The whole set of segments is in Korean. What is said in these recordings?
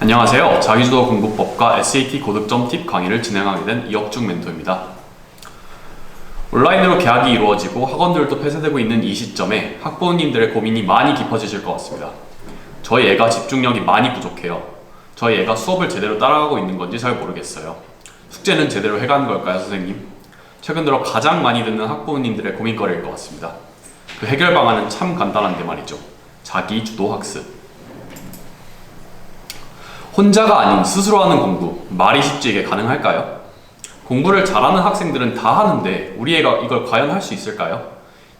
안녕하세요. 자기주도 공부법과 SAT 고득점 팁 강의를 진행하게 된 이혁중 멘토입니다. 온라인으로 개학이 이루어지고 학원들도 폐쇄되고 있는 이 시점에 학부모님들의 고민이 많이 깊어지실 것 같습니다. 저희 애가 집중력이 많이 부족해요. 저희 애가 수업을 제대로 따라가고 있는 건지 잘 모르겠어요. 숙제는 제대로 해가는 걸까요, 선생님? 최근 들어 가장 많이 듣는 학부모님들의 고민거리일 것 같습니다. 그 해결 방안은 참 간단한데 말이죠. 자기주도 학습. 혼자가 아닌 스스로 하는 공부, 말이 쉽지 이게 가능할까요? 공부를 잘하는 학생들은 다 하는데 우리 애가 이걸 과연 할 수 있을까요?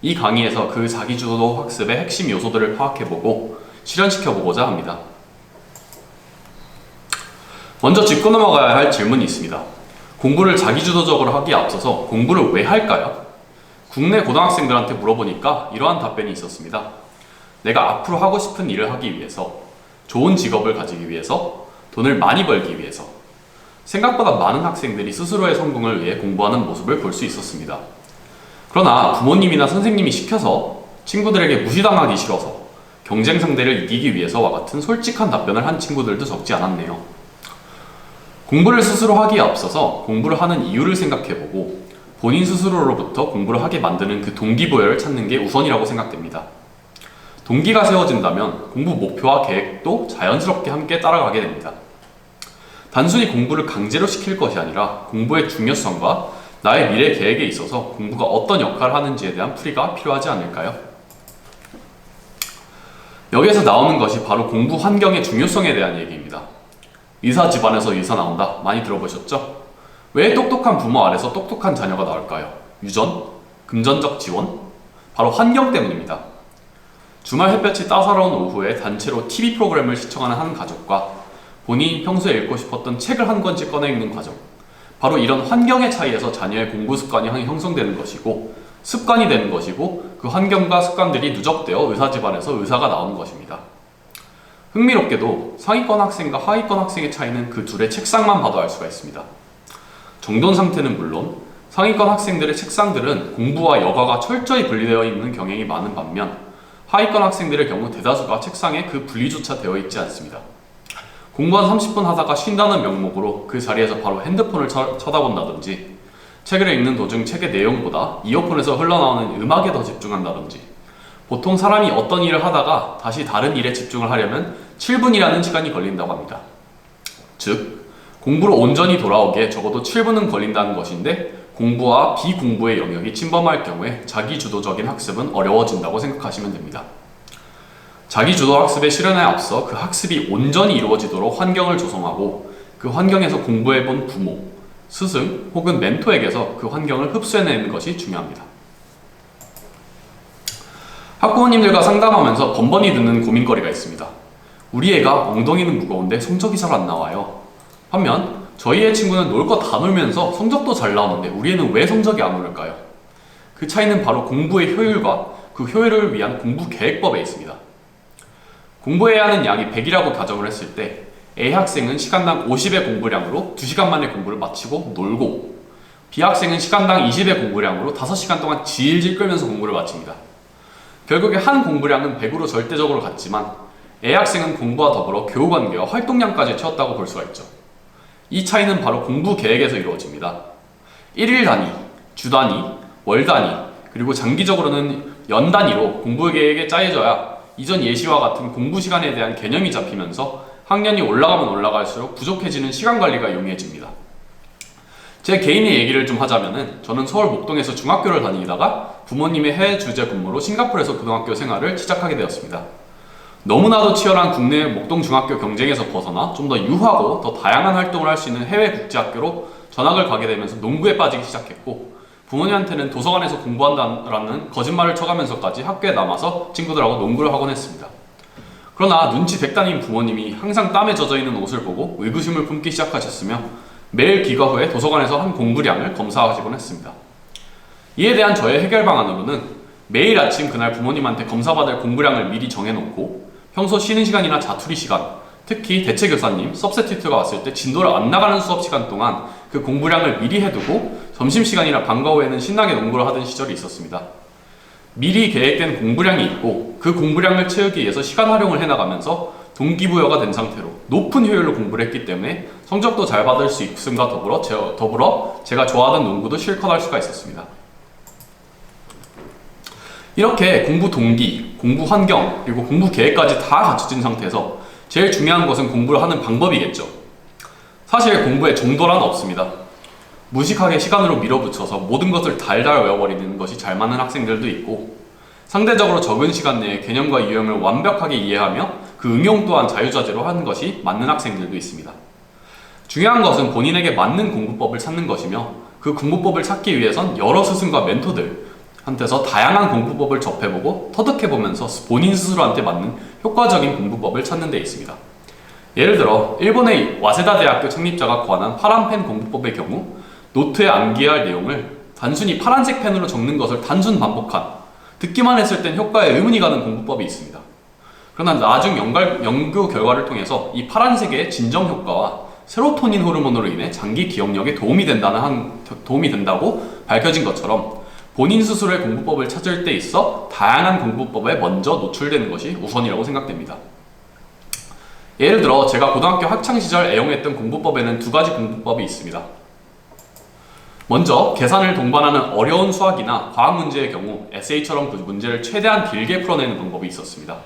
이 강의에서 그 자기주도 학습의 핵심 요소들을 파악해보고 실현시켜보고자 합니다. 먼저 짚고 넘어가야 할 질문이 있습니다. 공부를 자기주도적으로 하기에 앞서서 공부를 왜 할까요? 국내 고등학생들한테 물어보니까 이러한 답변이 있었습니다. 내가 앞으로 하고 싶은 일을 하기 위해서, 좋은 직업을 가지기 위해서, 돈을 많이 벌기 위해서. 생각보다 많은 학생들이 스스로의 성공을 위해 공부하는 모습을 볼 수 있었습니다. 그러나 부모님이나 선생님이 시켜서, 친구들에게 무시당하기 싫어서, 경쟁 상대를 이기기 위해서와 같은 솔직한 답변을 한 친구들도 적지 않았네요. 공부를 스스로 하기에 앞서서 공부를 하는 이유를 생각해보고 본인 스스로로부터 공부를 하게 만드는 그 동기부여를 찾는 게 우선이라고 생각됩니다. 동기가 세워진다면 공부 목표와 계획도 자연스럽게 함께 따라가게 됩니다. 단순히 공부를 강제로 시킬 것이 아니라 공부의 중요성과 나의 미래 계획에 있어서 공부가 어떤 역할을 하는지에 대한 풀이가 필요하지 않을까요? 여기에서 나오는 것이 바로 공부 환경의 중요성에 대한 얘기입니다. 의사 집안에서 의사 나온다 많이 들어보셨죠? 왜 똑똑한 부모 아래서 똑똑한 자녀가 나올까요? 유전? 금전적 지원? 바로 환경 때문입니다. 주말 햇볕이 따사로운 오후에 단체로 TV 프로그램을 시청하는 한 가족과 본인이 평소에 읽고 싶었던 책을 한 권씩 꺼내 읽는 과정. 바로 이런 환경의 차이에서 자녀의 공부 습관이 형성되는 것이고 습관이 되는 것이고 그 환경과 습관들이 누적되어 의사 집안에서 의사가 나오는 것입니다. 흥미롭게도 상위권 학생과 하위권 학생의 차이는 그 둘의 책상만 봐도 알 수가 있습니다. 정돈 상태는 물론 상위권 학생들의 책상들은 공부와 여가가 철저히 분리되어 있는 경향이 많은 반면 하위권 학생들의 경우 대다수가 책상에 그 분리조차 되어 있지 않습니다. 공부 한 30분 하다가 쉰다는 명목으로 그 자리에서 바로 핸드폰을 쳐다본다든지 책을 읽는 도중 책의 내용보다 이어폰에서 흘러나오는 음악에 더 집중한다든지 보통 사람이 어떤 일을 하다가 다시 다른 일에 집중을 하려면 7분이라는 시간이 걸린다고 합니다. 즉, 공부로 온전히 돌아오기에 적어도 7분은 걸린다는 것인데 공부와 비공부의 영역이 침범할 경우에 자기주도적인 학습은 어려워진다고 생각하시면 됩니다. 자기주도 학습의 실현에 앞서 그 학습이 온전히 이루어지도록 환경을 조성하고 그 환경에서 공부해본 부모, 스승 혹은 멘토에게서 그 환경을 흡수해내는 것이 중요합니다. 학부모님들과 상담하면서 번번이 듣는 고민거리가 있습니다. 우리 애가 엉덩이는 무거운데 성적이 잘 안 나와요. 반면 저희 애 친구는 놀 거 다 놀면서 성적도 잘 나오는데 우리 애는 왜 성적이 안 오를까요? 그 차이는 바로 공부의 효율과 그 효율을 위한 공부 계획법에 있습니다. 공부해야 하는 양이 100이라고 가정을 했을 때 A 학생은 시간당 50의 공부량으로 2시간 만에 공부를 마치고 놀고 B 학생은 시간당 20의 공부량으로 5시간 동안 질질 끌면서 공부를 마칩니다. 결국에 한 공부량은 100으로 절대적으로 같지만 A 학생은 공부와 더불어 교우관계와 활동량까지 채웠다고 볼 수가 있죠. 이 차이는 바로 공부 계획에서 이루어집니다. 1일 단위, 주 단위, 월 단위, 그리고 장기적으로는 연 단위로 공부 계획에 짜여져야 이전 예시와 같은 공부 시간에 대한 개념이 잡히면서 학년이 올라가면 올라갈수록 부족해지는 시간 관리가 용이해집니다. 제 개인의 얘기를 좀 하자면은 저는 서울 목동에서 중학교를 다니다가 부모님의 해외 주재 근무로 싱가포르에서 고등학교 생활을 시작하게 되었습니다. 너무나도 치열한 국내 목동 중학교 경쟁에서 벗어나 좀 더 유하고 더 다양한 활동을 할 수 있는 해외 국제학교로 전학을 가게 되면서 농구에 빠지기 시작했고 부모님한테는 도서관에서 공부한다라는 거짓말을 쳐가면서까지 학교에 남아서 친구들하고 농구를 하곤 했습니다. 그러나 눈치 백단인 부모님이 항상 땀에 젖어있는 옷을 보고 의구심을 품기 시작하셨으며 매일 귀가 후에 도서관에서 한 공부량을 검사하시곤 했습니다. 이에 대한 저의 해결 방안으로는 매일 아침 그날 부모님한테 검사받을 공부량을 미리 정해놓고 평소 쉬는 시간이나 자투리 시간, 특히 대체 교사님, 서브스티튜트가 왔을 때 진도를 안 나가는 수업 시간 동안 그 공부량을 미리 해두고 점심시간이나 방과 후에는 신나게 농구를 하던 시절이 있었습니다. 미리 계획된 공부량이 있고 그 공부량을 채우기 위해서 시간 활용을 해나가면서 동기부여가 된 상태로 높은 효율로 공부를 했기 때문에 성적도 잘 받을 수 있음과 더불어 제가 좋아하던 농구도 실컷 할 수가 있었습니다. 이렇게 공부 동기, 공부 환경, 그리고 공부 계획까지 다 갖춰진 상태에서 제일 중요한 것은 공부를 하는 방법이겠죠. 사실 공부에 정도란 없습니다. 무식하게 시간으로 밀어붙여서 모든 것을 달달 외워버리는 것이 잘 맞는 학생들도 있고, 상대적으로 적은 시간 내에 개념과 유형을 완벽하게 이해하며 그 응용 또한 자유자재로 하는 것이 맞는 학생들도 있습니다. 중요한 것은 본인에게 맞는 공부법을 찾는 것이며, 그 공부법을 찾기 위해선 여러 스승과 멘토들한테서 다양한 공부법을 접해보고 터득해보면서 본인 스스로한테 맞는 효과적인 공부법을 찾는 데 있습니다. 예를 들어 일본의 와세다 대학교 창립자가 고안한 파란펜 공부법의 경우, 노트에 암기해야 할 내용을 단순히 파란색 펜으로 적는 것을 단순 반복한, 듣기만 했을 땐 효과에 의문이 가는 공부법이 있습니다. 그러나 나중 연구 결과를 통해서 이 파란색의 진정 효과와 세로토닌 호르몬으로 인해 장기 기억력에 도움이 된다고 밝혀진 것처럼, 본인 스스로의 공부법을 찾을 때 있어 다양한 공부법에 먼저 노출되는 것이 우선이라고 생각됩니다. 예를 들어 제가 고등학교 학창시절 애용했던 공부법에는 두 가지 공부법이 있습니다. 먼저 계산을 동반하는 어려운 수학이나 과학 문제의 경우 에세이처럼 그 문제를 최대한 길게 풀어내는 방법이 있었습니다.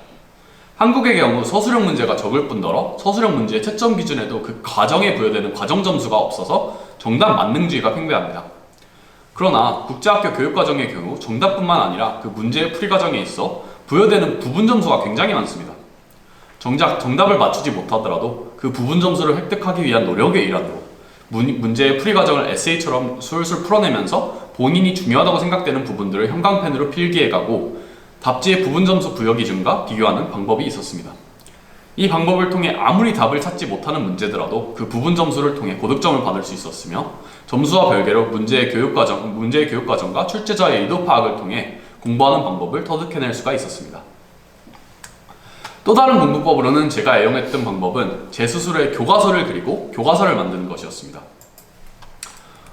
한국의 경우 서술형 문제가 적을 뿐더러 서술형 문제의 채점 기준에도 그 과정에 부여되는 과정 점수가 없어서 정답 만능주의가 팽배합니다. 그러나 국제학교 교육과정의 경우 정답뿐만 아니라 그 문제의 풀이 과정에 있어 부여되는 부분 점수가 굉장히 많습니다. 정작 정답을 맞추지 못하더라도 그 부분 점수를 획득하기 위한 노력의 일환으로 문제의 풀이 과정을 에세이처럼 술술 풀어내면서 본인이 중요하다고 생각되는 부분들을 형광펜으로 필기해가고 답지의 부분 점수 부여 기준과 비교하는 방법이 있었습니다. 이 방법을 통해 아무리 답을 찾지 못하는 문제더라도 그 부분 점수를 통해 고득점을 받을 수 있었으며, 점수와 별개로 문제의 교육 과정과 출제자의 의도 파악을 통해 공부하는 방법을 터득해낼 수가 있었습니다. 또 다른 공부법으로는 제가 애용했던 방법은 제 스스로의 교과서를 그리고 교과서를 만드는 것이었습니다.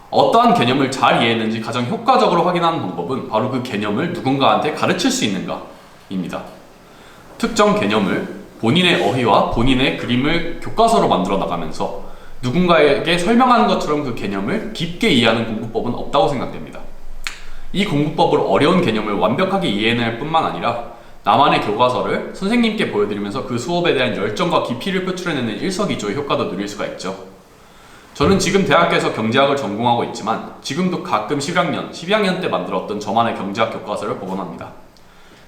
어떠한 개념을 잘 이해했는지 가장 효과적으로 확인하는 방법은 바로 그 개념을 누군가한테 가르칠 수 있는가입니다. 특정 개념을 본인의 어휘와 본인의 그림을 교과서로 만들어 나가면서 누군가에게 설명하는 것처럼 그 개념을 깊게 이해하는 공부법은 없다고 생각됩니다. 이 공부법을 어려운 개념을 완벽하게 이해해낼 뿐만 아니라 나만의 교과서를 선생님께 보여드리면서 그 수업에 대한 열정과 깊이를 표출해내는 일석이조의 효과도 누릴 수가 있죠. 저는 지금 대학교에서 경제학을 전공하고 있지만 지금도 가끔 12학년 때 만들었던 저만의 경제학 교과서를 보곤 합니다.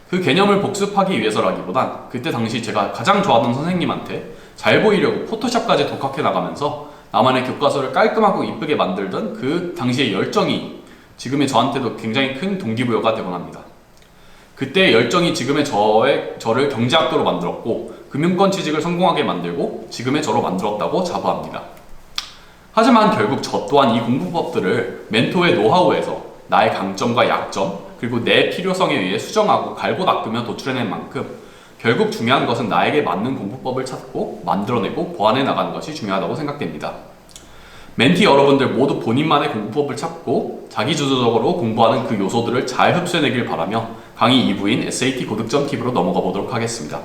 그 개념을 복습하기 위해서라기보단 그때 당시 제가 가장 좋아하던 선생님한테 잘 보이려고 포토샵까지 독학해 나가면서 나만의 교과서를 깔끔하고 이쁘게 만들던 그 당시의 열정이 지금의 저한테도 굉장히 큰 동기부여가 되곤 합니다. 그때의 열정이 지금의 저를 경제학도로 만들었고 금융권 취직을 성공하게 만들고 지금의 저로 만들었다고 자부합니다. 하지만 결국 저 또한 이 공부법들을 멘토의 노하우에서 나의 강점과 약점, 그리고 내 필요성에 의해 수정하고 갈고 닦으며 도출해낸 만큼 결국 중요한 것은 나에게 맞는 공부법을 찾고 만들어내고 보완해 나가는 것이 중요하다고 생각됩니다. 멘티 여러분들 모두 본인만의 공부법을 찾고 자기주도적으로 공부하는 그 요소들을 잘 흡수해내길 바라며 강의 2부인 SAT 고득점 팁으로 넘어가 보도록 하겠습니다.